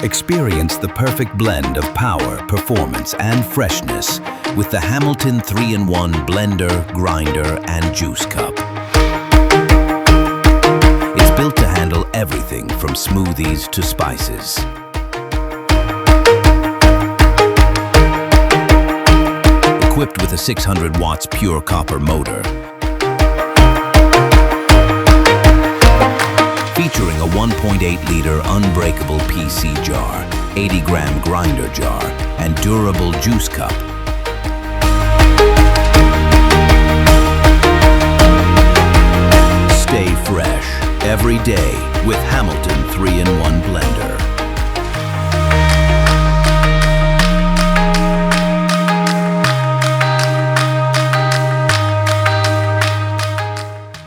Experience the perfect blend of power, performance, and freshness with the Hamilton 3-in-1 blender, grinder, and juice cup. It's built to handle everything from smoothies to spices. Equipped with a 600 watts pure copper motor, featuring a 1.8-liter Unbreakable PC jar, 80-gram grinder jar, and durable juice cup. Stay fresh every day with Hamilton 3-in-1 blender.